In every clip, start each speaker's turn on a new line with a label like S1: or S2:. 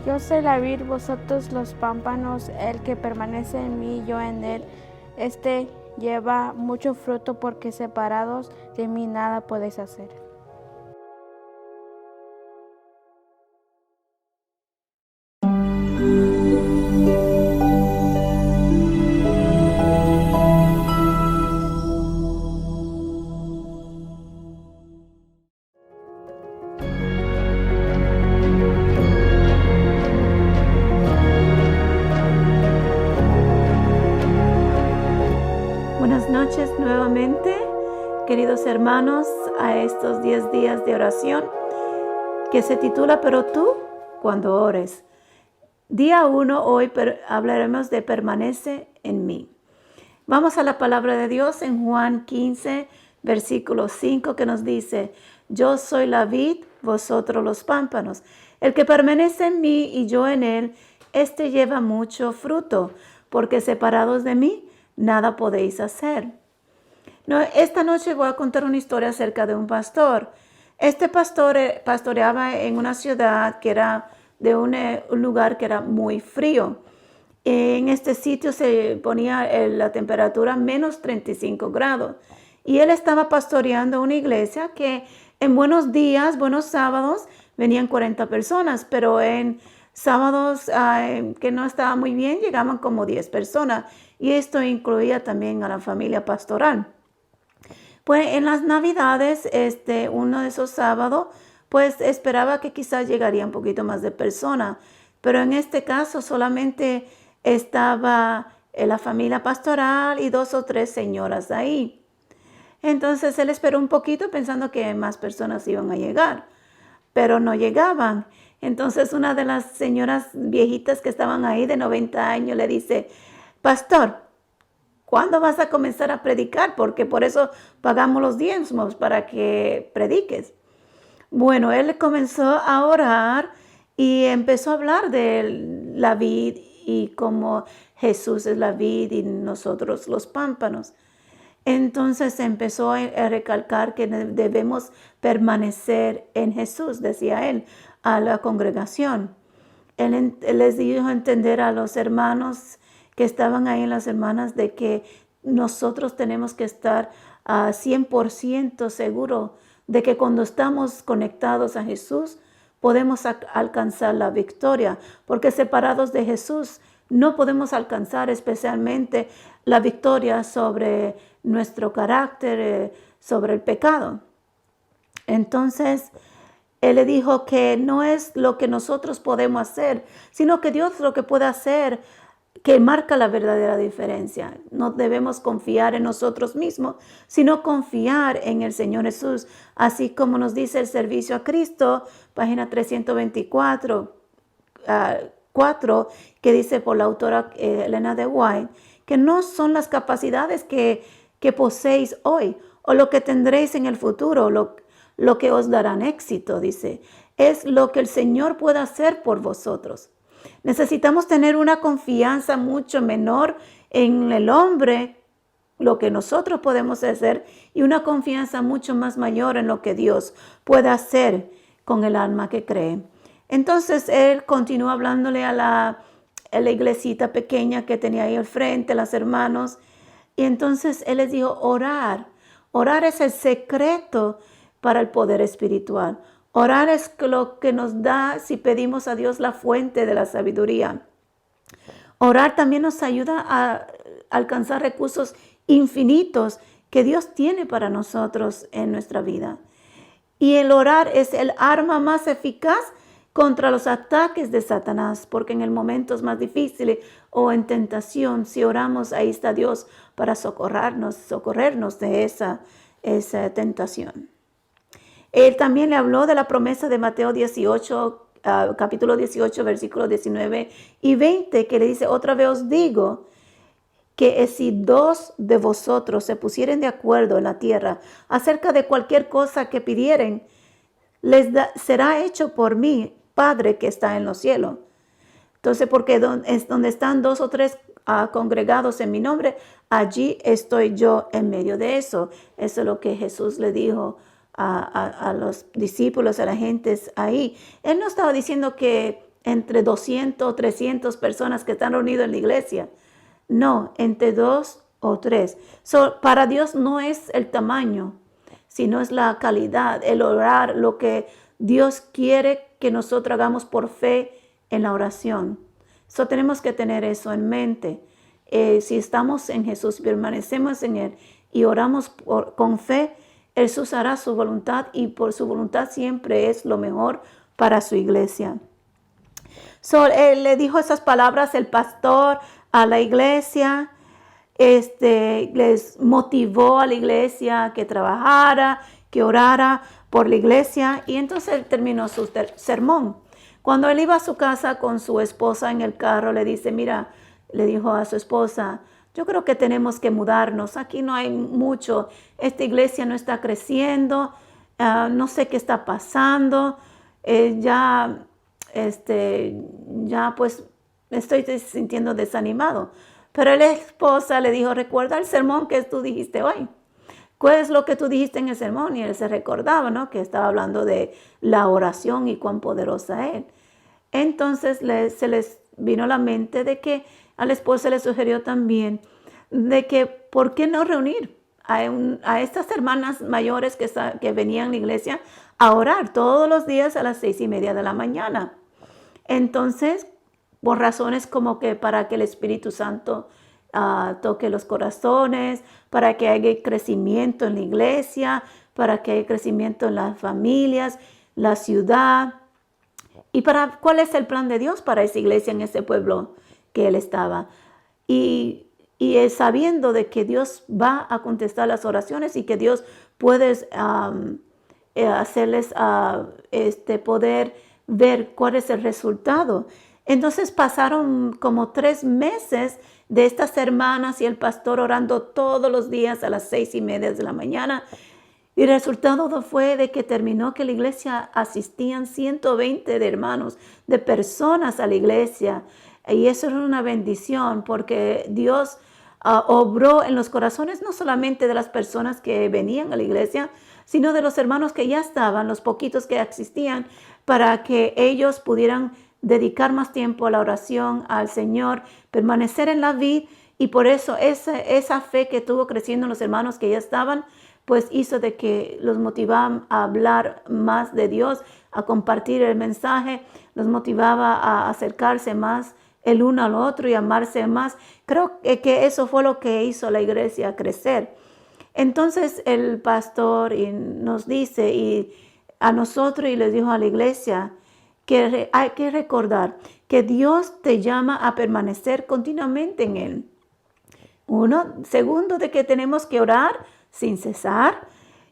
S1: Yo soy la vid, vosotros los pámpanos, el que permanece en mí y yo en él, este lleva mucho fruto, porque separados de mí nada podéis hacer.
S2: Buenas noches nuevamente, queridos hermanos, a estos 10 días de oración que se titula Pero tú, cuando ores. Día 1, hoy hablaremos de permanece en mí. Vamos a la palabra de Dios en Juan 15, versículo 5, que nos dice: Yo soy la vid, vosotros los pámpanos. El que permanece en mí y yo en él, este lleva mucho fruto, porque separados de mí, nada podéis hacer. Esta noche voy a contar una historia acerca de un pastor. Este pastor pastoreaba en una ciudad que era de un lugar que era muy frío. En este sitio se ponía la temperatura menos 35 grados. Y él estaba pastoreando una iglesia que en buenos días, buenos sábados, venían 40 personas, pero en sábados que no estaba muy bien, llegaban como 10 personas. Y esto incluía también a la familia pastoral. Pues en las Navidades, uno de esos sábados, pues esperaba que quizás llegaría un poquito más de personas. Pero en este caso solamente estaba la familia pastoral y 2 o 3 señoras ahí. Entonces él esperó un poquito pensando que más personas iban a llegar, pero no llegaban. Entonces una de las señoras viejitas que estaban ahí de 90 años le dice: Pastor, ¿cuándo vas a comenzar a predicar? Porque por eso pagamos los diezmos, para que prediques. Bueno, él comenzó a orar y empezó a hablar de la vid y cómo Jesús es la vid y nosotros los pámpanos. Entonces empezó a recalcar que debemos permanecer en Jesús, decía él, a la congregación. Él les dijo a entender a los hermanos que estaban ahí, las hermanas, de que nosotros tenemos que estar a 100% seguros de que cuando estamos conectados a Jesús podemos alcanzar la victoria, porque separados de Jesús no podemos alcanzar especialmente la victoria sobre nuestro carácter, sobre el pecado. Entonces, él le dijo que no es lo que nosotros podemos hacer, sino que Dios lo que puede hacer, que marca la verdadera diferencia. No debemos confiar en nosotros mismos, sino confiar en el Señor Jesús. Así como nos dice el Servicio a Cristo, página 324, 4, que dice por la autora Elena de White, que no son las capacidades que poseéis hoy o lo que tendréis en el futuro, lo que os darán éxito, dice. Es lo que el Señor puede hacer por vosotros. Necesitamos tener una confianza mucho menor en el hombre, lo que nosotros podemos hacer, y una confianza mucho más mayor en lo que Dios puede hacer con el alma que cree. Entonces él continúa hablándole a la iglesita pequeña que tenía ahí al frente, las hermanos, y entonces él les dijo: orar. Orar es el secreto para el poder espiritual. Orar es lo que nos da si pedimos a Dios la fuente de la sabiduría. Orar también nos ayuda a alcanzar recursos infinitos que Dios tiene para nosotros en nuestra vida. Y el orar es el arma más eficaz contra los ataques de Satanás, porque en el momentos más difíciles o en tentación, si oramos, ahí está Dios para socorrernos de esa tentación. Él también le habló de la promesa de Mateo 18, capítulo 18, versículos 19 y 20, que le dice: otra vez os digo que si 2 de vosotros se pusieren de acuerdo en la tierra acerca de cualquier cosa que pidieren, será hecho por mi Padre que está en los cielos. Entonces, porque donde están 2 o 3 congregados en mi nombre, allí estoy yo en medio de eso. Eso es lo que Jesús le dijo a los discípulos, a la gente ahí. Él no estaba diciendo que entre 200 o 300 personas que están reunidas en la iglesia. No, entre 2 o 3. Para Dios no es el tamaño, sino es la calidad, el orar, lo que Dios quiere que nosotros hagamos por fe en la oración. Tenemos que tener eso en mente. Si estamos en Jesús, permanecemos en Él y oramos con fe, Jesús hará su voluntad y por su voluntad siempre es lo mejor para su iglesia. Él le dijo esas palabras, el pastor, a la iglesia. Les motivó a la iglesia que trabajara, que orara por la iglesia, y entonces él terminó su sermón. Cuando él iba a su casa con su esposa en el carro, le dijo a su esposa: yo creo que tenemos que mudarnos, aquí no hay mucho, esta iglesia no está creciendo, no sé qué está pasando, ya pues me estoy sintiendo desanimado. Pero la esposa le dijo: recuerda el sermón que tú dijiste hoy. ¿Cuál es lo que tú dijiste en el sermón? Y él se recordaba, ¿no?, que estaba hablando de la oración y cuán poderosa es. Entonces se les vino a la mente de que a la esposa le sugirió también de que ¿por qué no reunir a estas hermanas mayores que venían a la iglesia a orar todos los días a las 6:30 de la mañana? Entonces, por razones como que para que el Espíritu Santo toque los corazones, para que haya crecimiento en la iglesia, para que haya crecimiento en las familias, la ciudad. ¿Y cuál es el plan de Dios para esa iglesia en ese pueblo que él estaba? Y sabiendo de que Dios va a contestar las oraciones y que Dios puede hacerles poder ver cuál es el resultado. Entonces pasaron como 3 meses de estas hermanas y el pastor orando todos los días a las 6:30 de la mañana. Y el resultado fue de que terminó que la iglesia asistían 120 de hermanos, de personas a la iglesia. Y eso era una bendición porque Dios obró en los corazones no solamente de las personas que venían a la iglesia, sino de los hermanos que ya estaban, los poquitos que existían, para que ellos pudieran dedicar más tiempo a la oración, al Señor, permanecer en la vid. Y por eso esa fe que tuvo creciendo en los hermanos que ya estaban, pues hizo de que los motivaban a hablar más de Dios, a compartir el mensaje, los motivaba a acercarse más el uno al otro y amarse más. Creo que eso fue lo que hizo la iglesia crecer. Entonces el pastor nos dice y a nosotros y les dijo a la iglesia que hay que recordar que Dios te llama a permanecer continuamente en Él. Segundo, de que tenemos que orar sin cesar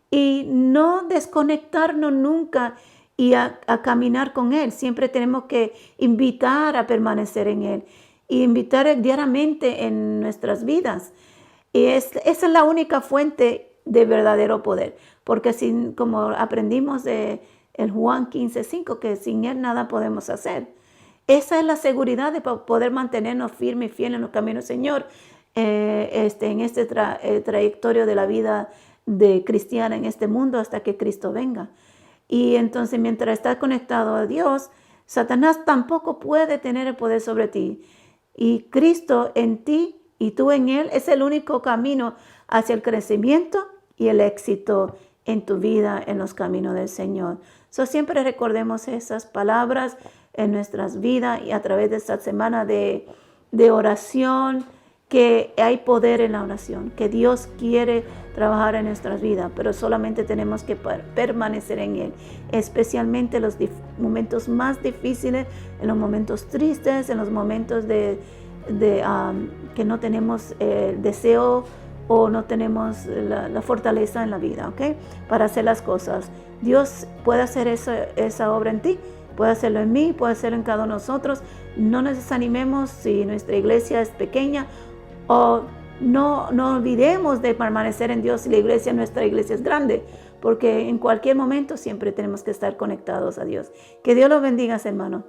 S2: y no desconectarnos nunca y a caminar con Él. Siempre tenemos que invitar a permanecer en Él y invitar diariamente en nuestras vidas. Y esa es la única fuente de verdadero poder, porque como aprendimos de el Juan 15:5, que sin Él nada podemos hacer. Esa es la seguridad de poder mantenernos firmes y fieles en los caminos del Señor, en este trayectorio de la vida de cristiana en este mundo hasta que Cristo venga. Y entonces mientras estás conectado a Dios, Satanás tampoco puede tener el poder sobre ti. Y Cristo en ti y tú en Él es el único camino hacia el crecimiento y el éxito en tu vida, en los caminos del Señor. Siempre recordemos esas palabras en nuestras vidas y a través de esta semana de oración, que hay poder en la oración, que Dios quiere trabajar en nuestras vidas, pero solamente tenemos que permanecer en Él, especialmente en los momentos más difíciles, en los momentos tristes, en los momentos que no tenemos el deseo o no tenemos la fortaleza en la vida, ¿ok? Para hacer las cosas. Dios puede hacer esa obra en ti, puede hacerlo en mí, puede hacerlo en cada uno de nosotros. No nos desanimemos si nuestra iglesia es pequeña, o no olvidemos de permanecer en Dios si nuestra iglesia es grande, porque en cualquier momento siempre tenemos que estar conectados a Dios. Que Dios los bendiga, hermanos.